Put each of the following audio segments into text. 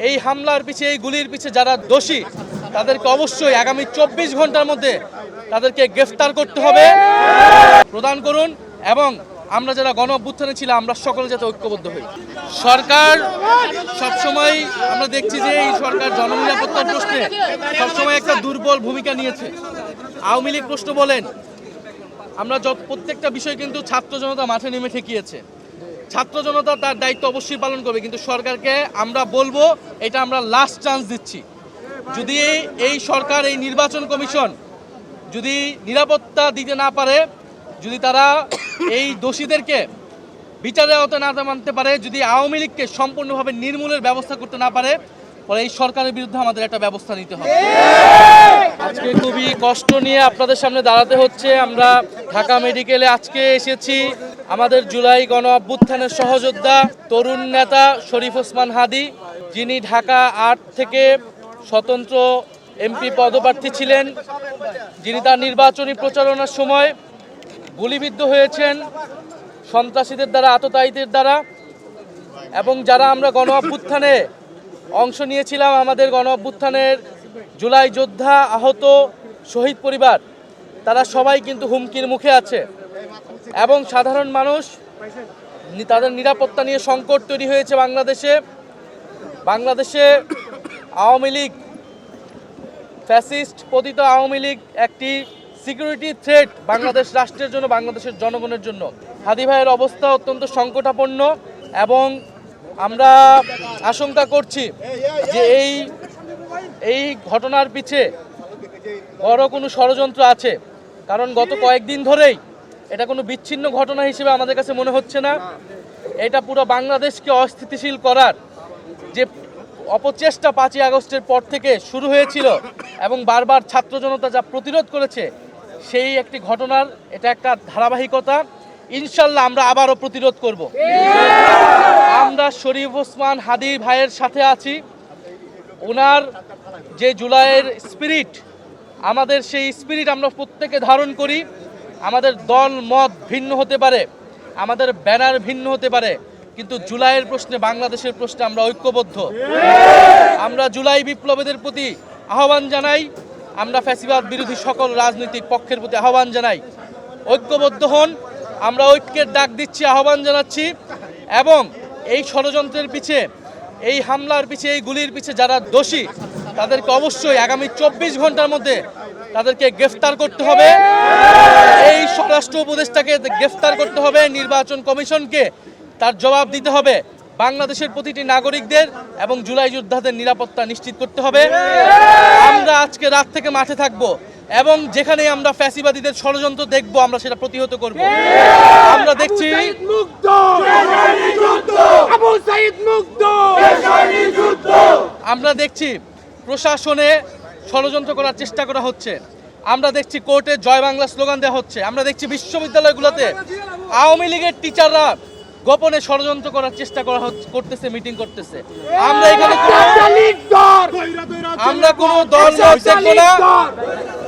এই হামলার পিছে, এই গুলির পিছে যারা দোষী তাদেরকে অবশ্যই আগামী 24 ঘন্টার মধ্যে তাদেরকে গ্রেফতার করতে হবে, প্রদান করুন। এবং আমরা যারা গণ অভ্যুত্থানে ছিলাম আমরা সকলে যাতে ঐক্যবদ্ধ হই। সরকার সবসময় আমরা দেখছি যে এই সরকার জননিরাপত্তার প্রশ্নে সবসময় একটা দুর্বল ভূমিকা নিয়েছে। আওয়ামী লীগ প্রশ্ন বলেন, আমরা প্রত্যেকটা বিষয় কিন্তু ছাত্র জনতা মাঠে নেমে ঠেকিয়েছে। ছাত্র জনতা তার দায়িত্ব অবশ্যই পালন করবে, কিন্তু সরকারকে আমরা বলবো এটা আমরা লাস্ট চান্স দিচ্ছি। যদি এই সরকার, এই নির্বাচন কমিশন যদি নিরাপত্তা দিতে না পারে, যদি তারা এই দোষীদেরকে বিচারের আওতায় না মানতে পারে, যদি আওয়ামী লীগকে সম্পূর্ণভাবে নির্মূলের ব্যবস্থা করতে না পারে, পরে এই সরকারের বিরুদ্ধে আমাদের একটা ব্যবস্থা নিতে হবে। আজকে খুবই কষ্ট নিয়ে আপনাদের সামনে দাঁড়াতে হচ্ছে। আমরা ঢাকা মেডিকেলে আজকে এসেছি আমাদের জুলাই গণ অভ্যুত্থানের সহযোদ্ধা তরুণ নেতা শরীফ ওসমান হাদী, যিনি ঢাকা ৮ থেকে স্বতন্ত্র এমপি পদপ্রার্থী ছিলেন, যিনি তার নির্বাচনী প্রচারণার সময় গুলিবিদ্ধ হয়েছেন সন্ত্রাসীদের দ্বারা, আততায়ীদের দ্বারা। এবং যারা আমরা গণ অভ্যুত্থানে অংশ নিয়েছিলাম, আমাদের গণ অভ্যুত্থানের জুলাই যোদ্ধা, আহত, শহীদ পরিবার, তারা সবাই কিন্তু হুমকির মুখে আছে। এবং সাধারণ মানুষ, তাদের নিরাপত্তা নিয়ে সংকট তৈরি হয়েছে বাংলাদেশে আওয়ামী লীগ, ফ্যাসিস্ট পতিত আওয়ামী লীগ একটি সিকিউরিটি থ্রেট বাংলাদেশ রাষ্ট্রের জন্য, বাংলাদেশের জনগণের জন্য। হাদী ভাইয়ের অবস্থা অত্যন্ত সংকটাপন্ন এবং আমরা আশঙ্কা করছি যে এই ঘটনার পিছে বড় কোনো ষড়যন্ত্র আছে। কারণ গত কয়েকদিন ধরেই এটা কোনো বিচ্ছিন্ন ঘটনা হিসেবে আমাদের কাছে মনে হচ্ছে না। এটা পুরো বাংলাদেশকে অস্থিতিশীল করার যে অপচেষ্টা 5ই আগস্টের পর থেকে শুরু হয়েছিল এবং বারবার ছাত্র জনতা যা প্রতিরোধ করেছে, সেই একটি ঘটনার এটা একটা ধারাবাহিকতা। ইনশাল্লাহ আমরা আবারও প্রতিরোধ করব। আমরা শরীফ ওসমান হাদী ভাইয়ের সাথে আছি। ওনার যে জুলাইয়ের স্পিরিট, আমাদের সেই স্পিরিট আমরা প্রত্যেকে ধারণ করি। আমাদের দল মত ভিন্ন হতে পারে, আমাদের ব্যানার ভিন্ন হতে পারে, কিন্তু জুলাইয়ের প্রশ্নে, বাংলাদেশের প্রশ্নে আমরা ঐক্যবদ্ধ। আমরা জুলাই বিপ্লবীদের প্রতি আহ্বান জানাই, আমরা ফ্যাসিবাদ বিরোধী সকল রাজনৈতিক পক্ষের প্রতি আহ্বান জানাই, ঐক্যবদ্ধ হন। আমরা ঐক্যের ডাক দিচ্ছি, আহ্বান জানাচ্ছি। এবং এই ষড়যন্ত্রের পিছে, এই হামলার পিছে, এই গুলির পিছে যারা দোষী তাদেরকে অবশ্যই আগামী 24 ঘন্টার মধ্যে তাদেরকে গ্রেফতার করতে হবে। এই স্বরাষ্ট্র উপদেষ্টাকে গ্রেফতার করতে হবে, নির্বাচন কমিশনকে তার জবাব দিতে হবে, বাংলাদেশের প্রতিটি নাগরিকদের এবং জুলাই যোদ্ধাদের নিরাপত্তা নিশ্চিত করতে হবে। আমরা আজকে রাত থেকে মাঠে থাকব এবং যেখানে আমরা ফ্যাসিবাদীদের ষড়যন্ত্র দেখব, আমরা সেটা প্রতিহত করব। আমরা দেখছি প্রশাসনে ষড়যন্ত্র করার চেষ্টা করা হচ্ছে। আমরা দেখছি কোর্টে জয় বাংলা স্লোগান দেওয়া হচ্ছে। আমরা দেখছি বিশ্ববিদ্যালয়গুলোতে আওয়ামী লীগের টিচাররা গোপনে ষড়যন্ত্র করার চেষ্টা করতেছে, মিটিং করতেছে। আমরা কোনো দল দেখব না।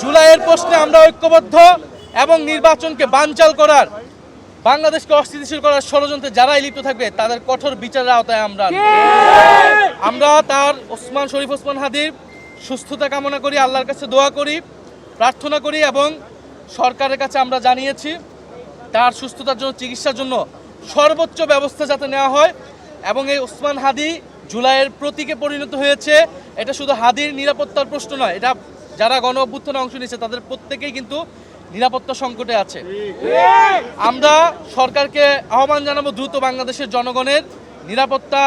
জুলাইয়ের প্রশ্নে আমরা ঐক্যবদ্ধ এবং নির্বাচনকে বানচাল করার, বাংলাদেশকে অস্থিতিশীল করার ষড়যন্ত্রে যারাই লিপ্ত থাকবে তাদের কঠোর বিচারের আওতায় আমরা তার শরীফ ওসমান হাদীর সুস্থতা কামনা করি, আল্লাহর কাছে দোয়া করি, প্রার্থনা করি এবং সরকারের কাছে আমরা জানিয়েছি তার সুস্থতার জন্য, চিকিৎসার জন্য সর্বোচ্চ ব্যবস্থা যাতে নেওয়া হয়। এবং এই ওসমান হাদী জুলাইয়ের প্রতীকে পরিণত হয়েছে। এটা শুধু হাদীর নিরাপত্তার প্রশ্ন নয়, এটা যারা গণ অভ্যুত্থানে অংশ নিয়েছে তাদের প্রত্যেকেই কিন্তু নিরাপত্তা সংকটে আছে। আমরা সরকারকে আহ্বান জানাবো দ্রুত বাংলাদেশের জনগণের নিরাপত্তা